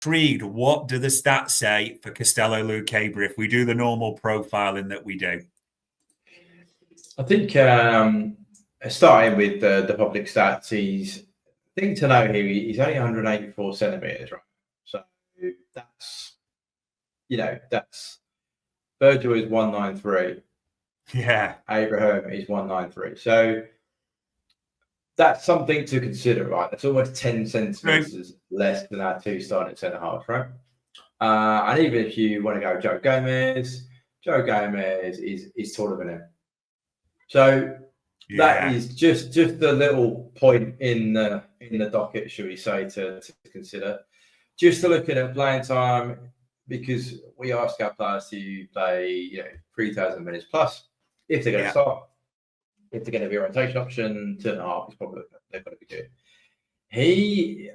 intrigued. What do the stats say for Castello Lukeba if we do the normal profiling that we do? I think starting with the public stats, thing to know here, he's only 184 centimeters, right? So that's Virgil is 193. Yeah. Abraham is 193. So that's something to consider, right? That's almost 10 centimeters less than our two starting centre halves, right? And even if you want to go Joe Gomez is taller than him. So that is just a little point in the docket, should we say, to consider. Just looking at playing time, because we ask our players to play 3,000 minutes plus if they're going to start. If they're going to be a rotation option, 2.5 is probably they've got to be good. He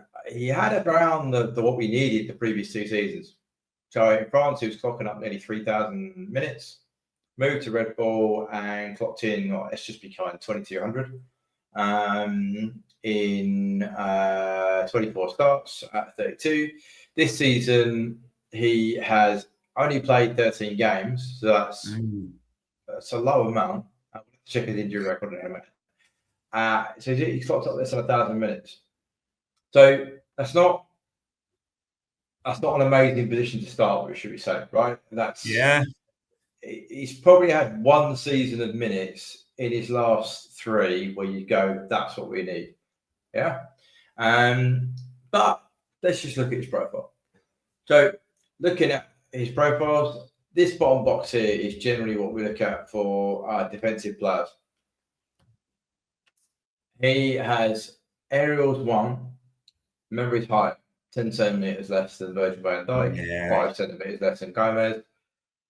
had around what we needed the previous 2 seasons. So in France, he was clocking up nearly 3,000 minutes. Moved to Red Bull and clocked in, let's just be kind, 2,200 in 24 starts at 32. This season, he has only played 13 games, so that's a low amount. I'll check his injury record in a minute. So he's clocked up less than 1,000 minutes. So that's not an amazing position to start with, should we say, right? He's probably had 1 season of minutes in his last 3 where you go, that's what we need. Yeah. But let's just look at his profile. So looking at his profiles, this bottom box here is generally what we look at for our defensive players. He has aerials 1. Remember his height, 10 centimeters less than Virgil van Dijk, 5 centimeters less than Gomez.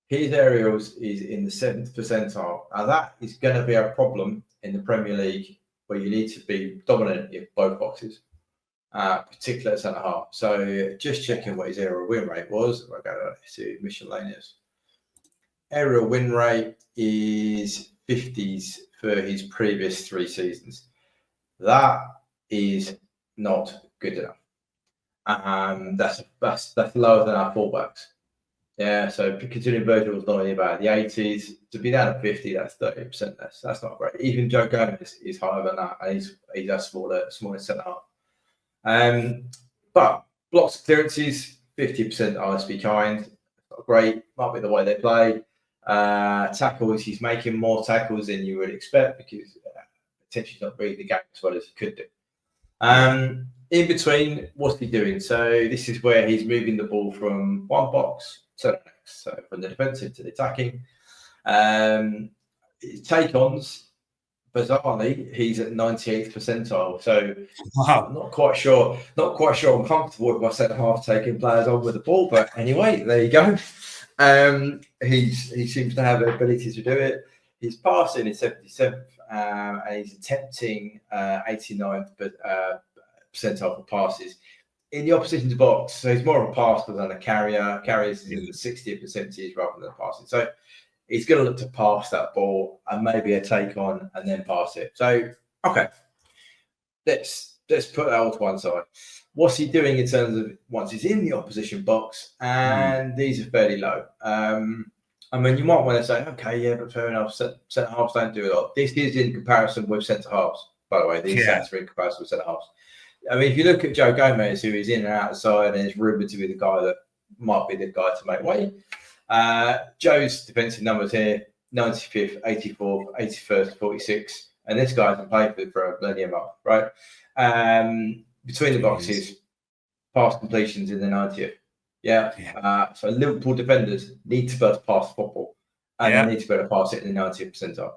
His aerials is in the 7th percentile. Now that is going to be a problem in the Premier League where you need to be dominant in both boxes, particularly at centre half. So just checking what his aerial win rate was. I'll go to miscellaneous. Aerial win rate is 50s for his previous 3 seasons. That is not good enough. That's lower than our fullbacks. Yeah, so considering Virgil was normally about the 80s, to be down at 50, that's 30% less. That's not great. Even Joe Gomez is higher than that, and he's a smaller centre half. But blocks clearances, 50%. Let's be kind. Not great. Might be the way they play. Tackles, he's making more tackles than you would expect because potentially not reading the game as well as he could do. In between, what's he doing? So this is where he's moving the ball from one box to the next. So from the defensive to the attacking. Take-ons, bizarrely, he's at 98th percentile. So I'm not quite sure I'm comfortable with my centre half taking players on with the ball. But anyway, there you go. He seems to have the ability to do it. His passing is 77th, and he's attempting 89th percentile for passes in the opposition's box. So he's more of a passer than a carrier. Carriers is in the 60th percentage rather than passing. So he's going to look to pass that ball and maybe a take on and then pass it. So okay, let's put that all to one side. What's he doing in terms of once he's in the opposition box? And these are fairly low. I mean, you might want to say, okay, yeah, but fair enough. Centre halves don't do a lot. This is in comparison with centre halves, by the way. These stats are in comparison with centre halves. I mean, if you look at Joe Gomez, who is in and out of the side and is rumoured to be the guy that might be the guy to make way. Joe's defensive numbers here, 95th, 84th, 81st, 46. And this guy hasn't played for a millennium up, right? Between the boxes, pass completions in the 90th. So Liverpool defenders need to be able to pass football. And they need to be able to pass it in the 90th percentile.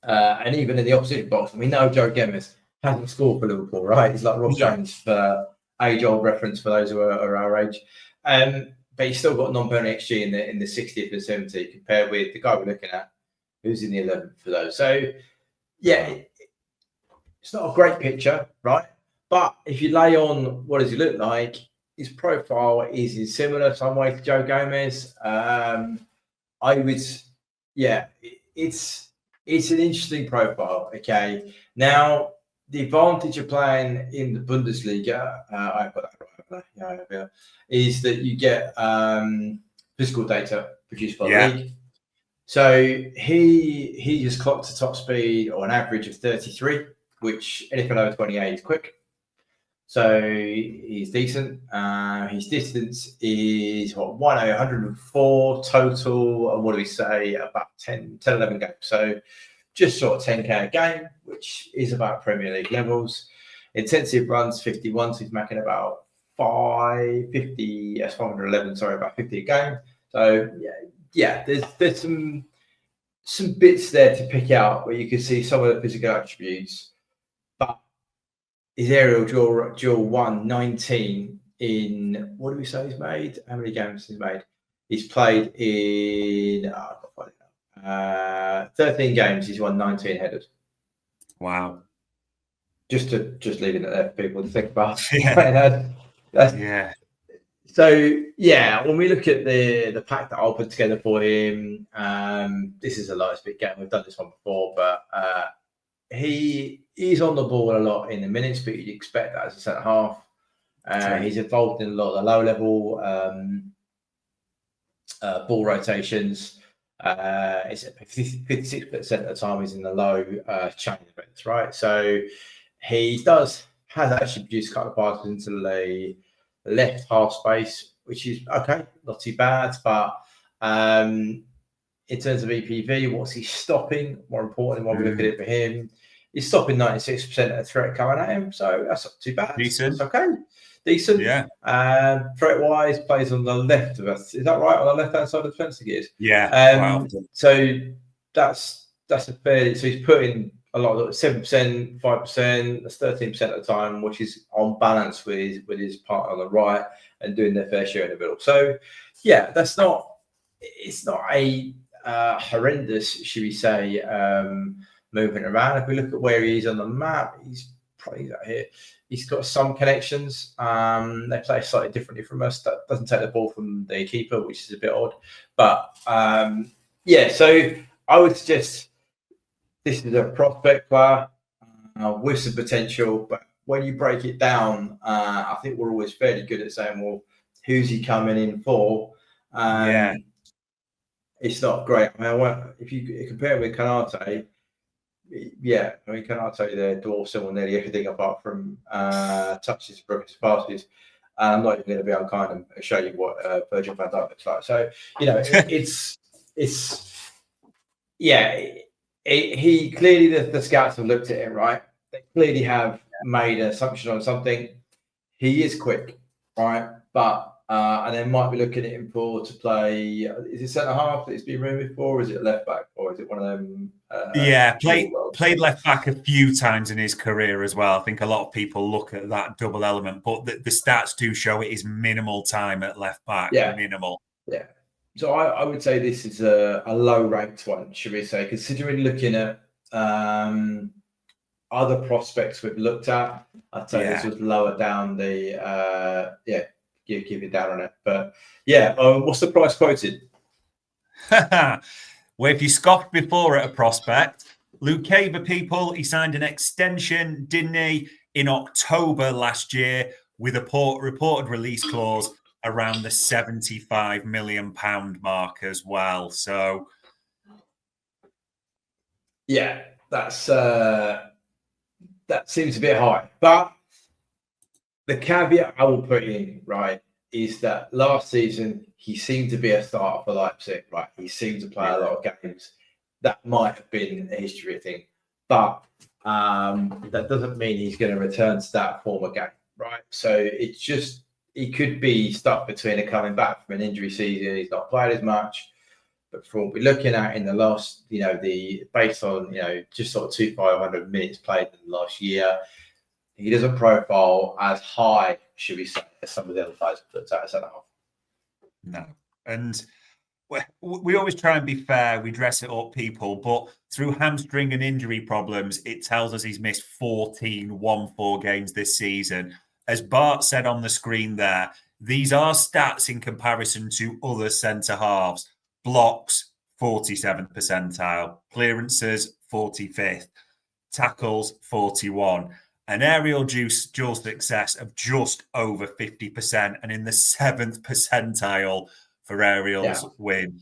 And even in the opposite box, we know Joe Gomez hasn't scored for Liverpool, right? He's like Ross Jones, for age-old reference for those who are our age. But he's still got non-penalty XG in the 60th and 70th compared with the guy we're looking at, who's in the 11th for those. So, yeah, it's not a great picture, right? But if you lay on what does he look like, his profile is in similar some way to Joe Gomez. I would, it's an interesting profile. Okay, now the advantage of playing in the Bundesliga, I've got that right. is that you get physical data produced by the league. So he just clocked a top speed or an average of 33, which anything over 28 is quick. So he's decent. His distance is 104 total. And what do we say? About 10, 11 games. So just sort of 10K a game, which is about Premier League levels. Intensive runs 51, so he's making about 511, about 50 a game. So there's some bits there to pick out where you can see some of the physical attributes. But his aerial duel 119 in, what do we say he's made? How many games he's made? He's played in 13 games. He's won 19 headers. Wow. Just leaving it there for people to think about. Yeah. So when we look at the pack that I'll put together for him, this is a light speed game. We've done this one before, but he's on the ball a lot in the minutes, but you'd expect that as a centre half. He's involved in a lot of the low level ball rotations. It's 56% of the time he's in the low chain events, right? So he has actually produced a couple of passes into the left half space, which is okay, not too bad. But in terms of EPV, what's he stopping? More importantly, when we look at it for him, he's stopping 96% of the threat coming at him, so that's not too bad. Decent. It's okay. Decent. Yeah. Threat-wise, plays on the left of us. Is that right? On the left-hand side of the defence, he is. Yeah. Wow. So that's a fair. So he's putting a lot of 7%, 5%. That's 13% of the time, which is on balance with his partner on the right and doing their fair share in the middle. So it's not a horrendous, should we say, moving around. If we look at where he is on the map, he's probably out here. He's got some connections. They play slightly differently from us. That doesn't take the ball from the keeper, which is a bit odd. But so I would suggest this is a prospect player with some potential. But when you break it down, I think we're always fairly good at saying, well, who's he coming in for? It's not great. I mean, if you compare him with Canate, Canate there dwarfs someone nearly everything apart from touches, brokers, passes. I'm not even going to be unkind and show you what Virgil van Dijk looks like. So he clearly the scouts have looked at him, right? They clearly have made an assumption on something. He is quick, right? But and they might be looking at him to play. Is it centre half that he's been rumoured for, or is it left back, or is it one of them? Played left back a few times in his career as well. I think a lot of people look at that double element, but the stats do show it is minimal time at left back. Minimal. Yeah. So I would say this is a low ranked one, should we say, considering looking at other prospects we've looked at. I'd say this was lower down the give it down on it. But what's the price quoted? Well, if you scoffed before at a prospect, Lukeba, people, he signed an extension, didn't he, in October last year with a reported release clause around the £75 million mark as well. So, that's that seems a bit high. But the caveat I will put in, right, is that last season he seemed to be a starter for Leipzig, right? He seemed to play a lot of games. That might have been a history thing, but that doesn't mean he's going to return to that form again, right? So it's just he could be stuck between coming back from an injury season. He's not played as much, but from what we're looking at in the last, based on just sort of 500 minutes played in the last year, he doesn't profile as high, should we say, as some of the other players looked at centre half. No. And we always try and be fair. We dress it up, people. But through hamstring and injury problems, it tells us he's missed 14 1-4 games this season. As Bart said on the screen there, these are stats in comparison to other centre halves. Blocks, 47th percentile. Clearances, 45th. Tackles, 41. an aerial dual success of just over 50%, and in the 7th percentile for aerials win.